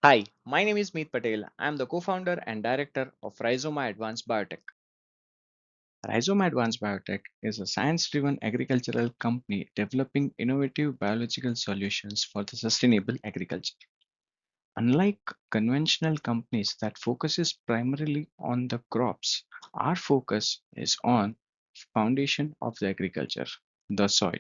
Hi, my name is Meet Patel. I am the co-founder and director of Rhizoma Advance Biotech. Rhizoma Advance Biotech is a science-driven agricultural company developing innovative biological solutions for the sustainable agriculture. Unlike conventional companies that focuses primarily on the crops, our focus is on foundation of the agriculture, the soil,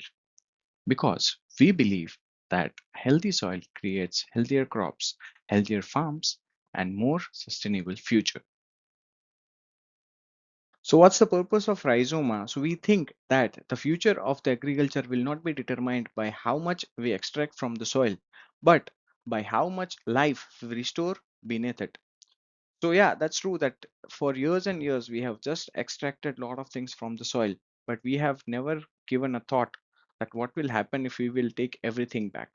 because we believe that healthy soil creates healthier crops, healthier farms, and more sustainable future. So what's the purpose of rhizoma? So we think that the future of the agriculture will not be determined by how much we extract from the soil, but by how much life we restore beneath it. So yeah, that's true that for years and years we have just extracted a lot of things from the soil, but we have never given a thought that what will happen if we will take everything back.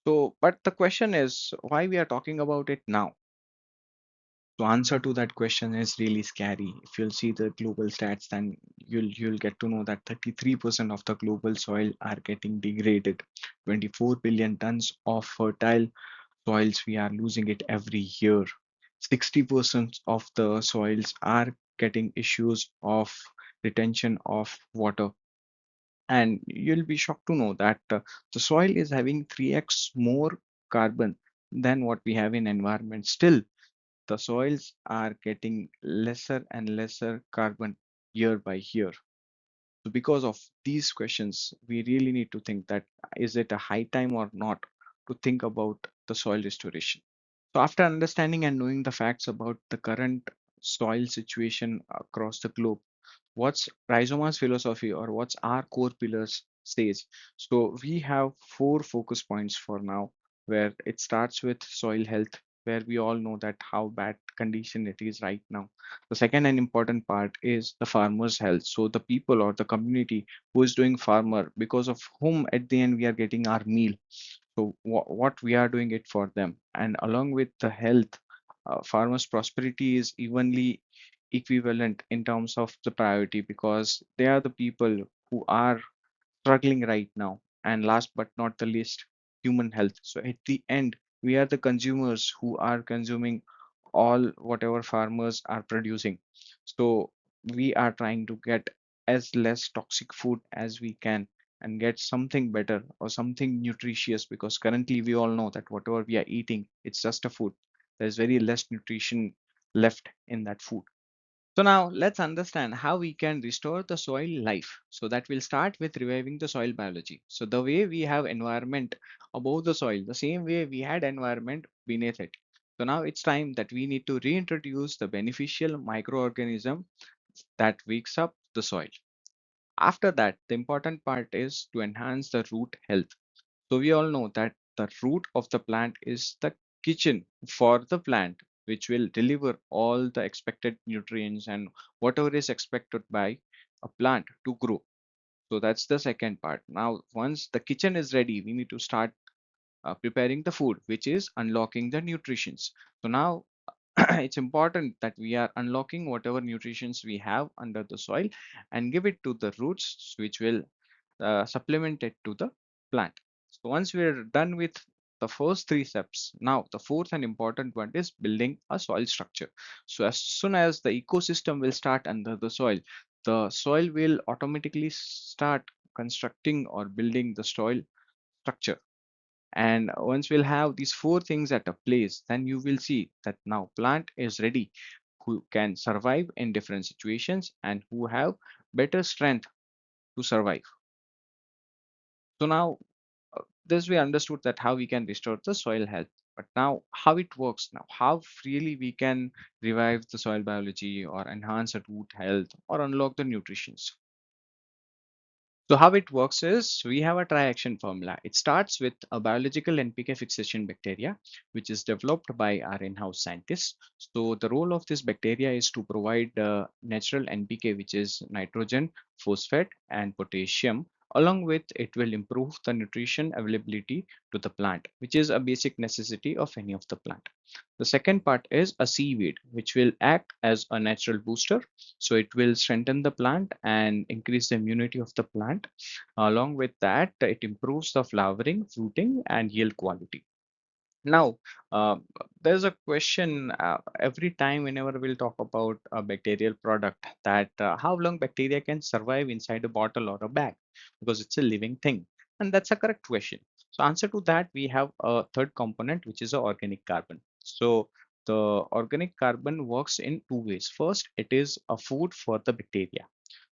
So, but the question is why we are talking about it now. To answer to that question is really scary. If you'll see the global stats, then you'll get to know that 33% of the global soil are getting degraded. 24 billion tons of fertile soils we are losing it every year. 60% of the soils are getting issues of retention of water. And you'll be shocked to know that the soil is having 3x more carbon than what we have in environment. Still, the soils are getting lesser and lesser carbon year by year. So because of these questions, we really need to think that is it a high time or not to think about the soil restoration. So after understanding and knowing the facts about the current soil situation across the globe, what's Rhizoma's philosophy or what's our core pillars says. So we have four focus points for now, where it starts with soil health, where we all know that how bad condition it is right now. The second and important part is the farmer's health. So the people or the community who is doing farmer, because of whom at the end we are getting our meal. So what we are doing it for them, and along with the health, farmers prosperity is evenly equivalent in terms of the priority, because they are the people who are struggling right now. And last but not the least, human health. So at the end, we are the consumers who are consuming all whatever farmers are producing. So we are trying to get as less toxic food as we can and get something better or something nutritious, because currently we all know that whatever we are eating, it's just a food. There's very less nutrition left in that food. So now let's understand how we can restore the soil life. So that will start with reviving the soil biology. So the way we have environment above the soil, the same way we had environment beneath it. So now it's time that we need to reintroduce the beneficial microorganism that wakes up the soil. After that, the important part is to enhance the root health. So we all know that the root of the plant is the kitchen for the plant, which will deliver all the expected nutrients and whatever is expected by a plant to grow. So that's the second part. Now, once the kitchen is ready, we need to start preparing the food, which is unlocking the nutritions. So now it's important that we are unlocking whatever nutritions we have under the soil and give it to the roots, which will supplement it to the plant. So once we're done with the first three steps, now the fourth and important one is building a soil structure. So as soon as the ecosystem will start under the soil will automatically start constructing or building the soil structure. And once we'll have these four things at a place, then you will see that now plant is ready, who can survive in different situations and who have better strength to survive. So now this we understood that how we can restore the soil health. But now how it works, now how really we can revive the soil biology or enhance the root health or unlock the nutritions. So how it works is we have a tri-action formula. It starts with a biological NPK fixation bacteria, which is developed by our in-house scientists. So the role of this bacteria is to provide natural NPK, which is nitrogen, phosphate, and potassium. Along with it will improve the nutrition availability to the plant, which is a basic necessity of any of the plant. The second part is a seaweed, which will act as a natural booster. So it will strengthen the plant and increase the immunity of the plant. Along with that, it improves the flowering, fruiting, and yield quality. Now, uh, there's a question every time whenever we'll talk about a bacterial product, that how long bacteria can survive inside a bottle or a bag, because it's a living thing. And that's a correct question. So answer to that, we have a third component, which is the organic carbon. So the organic carbon works in two ways. First, it is a food for the bacteria.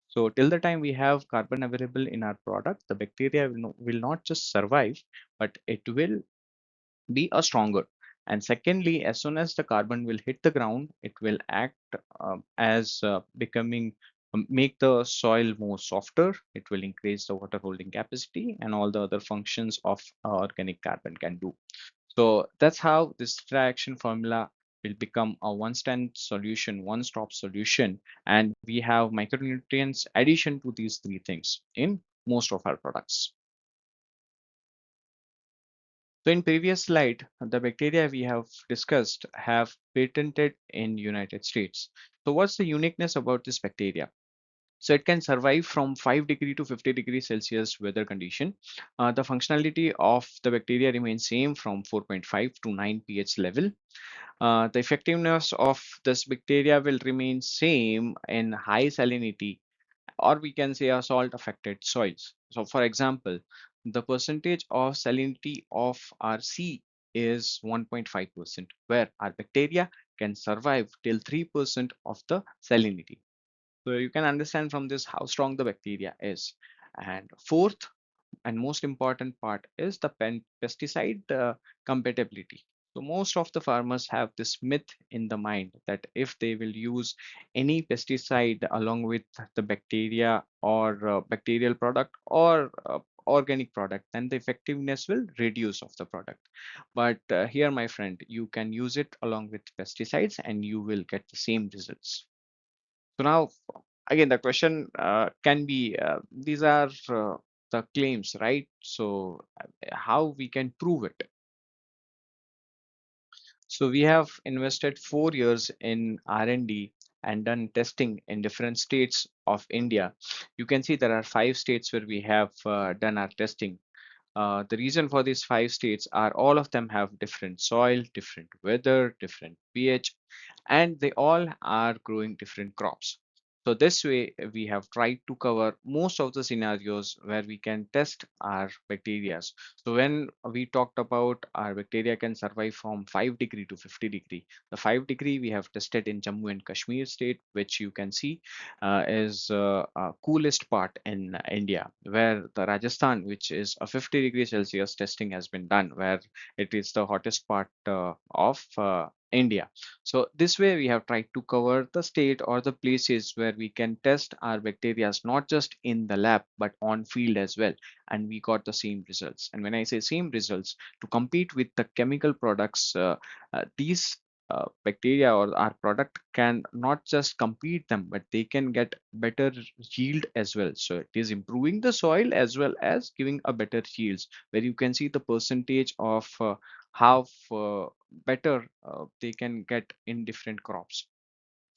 So till the time we have carbon available in our product, the bacteria will not just survive, but it will be a stronger. And secondly, as soon as the carbon will hit the ground, it will act as becoming make the soil more softer. It will increase the water holding capacity and all the other functions of organic carbon can do. So that's how this reaction formula will become a one-stand solution, one-stop solution, and we have micronutrients addition to these three things in most of our products. So in previous slide, the bacteria we have discussed have patented in United States. So what's the uniqueness about this bacteria? So it can survive from 5 degree to 50 degrees Celsius weather condition. The functionality of the bacteria remains same from 4.5 to 9 pH level. The effectiveness of this bacteria will remain same in high salinity, or we can say a salt affected soils. So for example, the percentage of salinity of our sea is 1.5%, where our bacteria can survive till 3% of the salinity. So you can understand from this how strong the bacteria is. And fourth, and most important part is the pesticide compatibility. So most of the farmers have this myth in the mind that if they will use any pesticide along with the bacteria or bacterial product or organic product, then the effectiveness will reduce of the product. But here, my friend, you can use it along with pesticides and you will get the same results. So now, again, the question can be, these are the claims, right? So how we can prove it? So we have invested 4 years in R&D and done testing in different states of India. You can see there are 5 states where we have done our testing. The reason for these 5 states are all of them have different soil, different weather, different pH, and they all are growing different crops. So this way we have tried to cover most of the scenarios where we can test our bacteria. So when we talked about our bacteria can survive from 5 degree to 50 degree, the 5 degree we have tested in Jammu and Kashmir state, which you can see is coolest part in India, where the Rajasthan, which is a 50 degrees Celsius testing has been done, where it is the hottest part of India. So this way we have tried to cover the state or the places where we can test our bacteria not just in the lab but on field as well, and we got the same results. And when I say same results, to compete with the chemical products, these bacteria or our product can not just compete them, but they can get better yield as well. So it is improving the soil as well as giving a better yields, where you can see the percentage of how better they can get in different crops.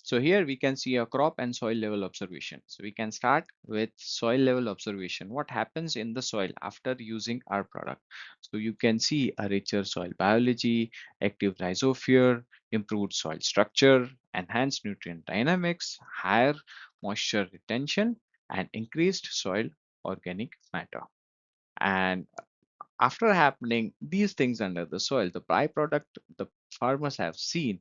So here we can see a crop and soil level observation. So we can start with soil level observation. What happens in the soil after using our product? So you can see a richer soil biology, active rhizosphere, improved soil structure, enhanced nutrient dynamics, higher moisture retention, and increased soil organic matter. And after happening these things under the soil, the byproduct the farmers have seen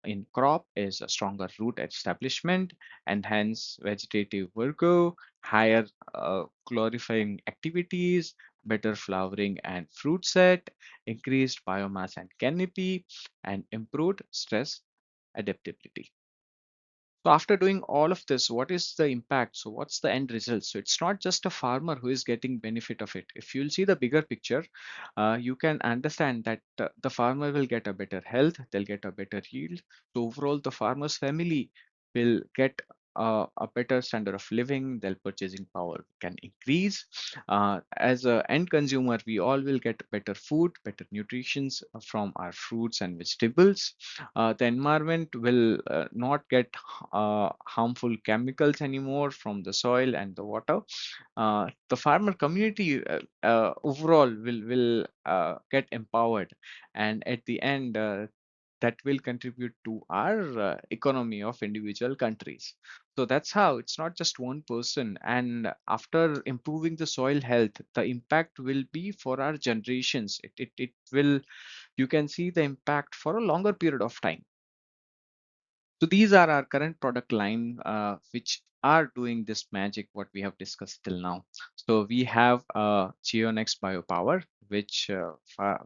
in crop is a stronger root establishment, enhanced vegetative vigor, higher chlorifying activities, better flowering and fruit set, increased biomass and canopy, and improved stress adaptability. So after doing all of this, what is the impact? So what's the end result? So it's not just a farmer who is getting benefit of it. If you'll see the bigger picture, you can understand that the farmer will get a better health, they'll get a better yield. So overall, the farmer's family will get a better standard of living, their purchasing power can increase. As a end consumer, we all will get better food, better nutrition from our fruits and vegetables. The environment will not get harmful chemicals anymore from the soil and the water. The farmer community overall will get empowered, and at the end, that will contribute to our economy of individual countries. So that's how it's not just one person. And after improving the soil health, the impact will be for our generations. It will, you can see the impact for a longer period of time. So these are our current product line, which are doing this magic, what we have discussed till now. So we have Geonex Biopower, which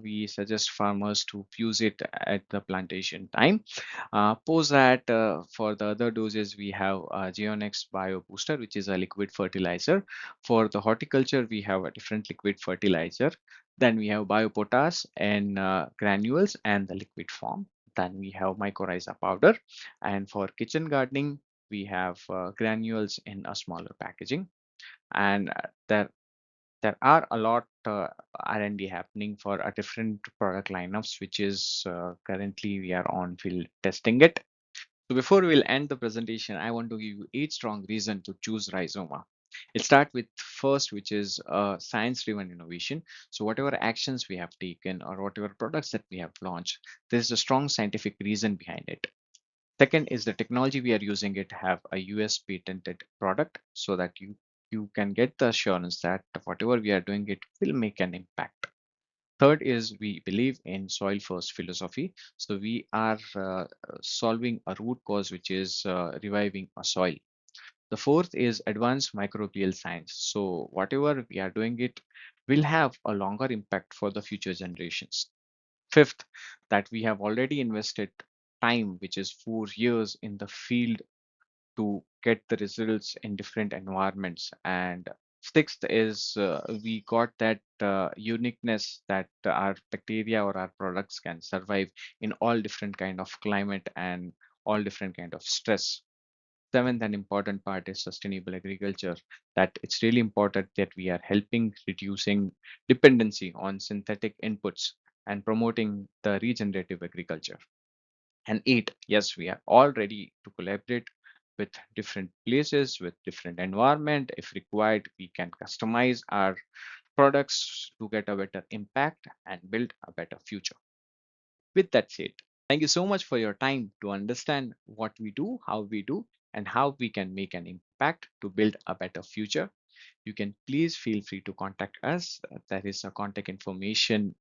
we suggest farmers to use it at the plantation time. Post that, for the other doses, we have Geonex Bio Booster, which is a liquid fertilizer. For the horticulture, we have a different liquid fertilizer. Then we have Biopotash and granules and the liquid form. Then we have mycorrhiza powder, and for kitchen gardening, we have granules in a smaller packaging. And there are a lot R&D happening for a different product lineups, which is currently we are on field testing it. So before we'll end the presentation, I want to give you 8 strong reasons to choose Rhizoma. It start with first, which is science-driven innovation. So whatever actions we have taken or whatever products that we have launched, there's a strong scientific reason behind it. Second is the technology we are using it have a US patented product, so that you can get the assurance that whatever we are doing it will make an impact. Third is we believe in soil first philosophy. So we are solving a root cause, which is reviving a soil. The fourth is advanced microbial science. So whatever we are doing it will have a longer impact for the future generations. Fifth, that we have already invested time, which is 4 years in the field to get the results in different environments. And sixth is we got that uniqueness that our bacteria or our products can survive in all different kind of climate and all different kind of stress. Seventh and important part is sustainable agriculture, that it's really important that we are helping reducing dependency on synthetic inputs and promoting the regenerative agriculture. And eight, yes, we are all ready to collaborate with different places, with different environment. If required, we can customize our products to get a better impact and build a better future. With that said, thank you so much for your time to understand what we do, how we do, and how we can make an impact to build a better future. You can please feel free to contact us. There is a contact information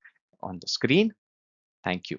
on the screen. Thank you.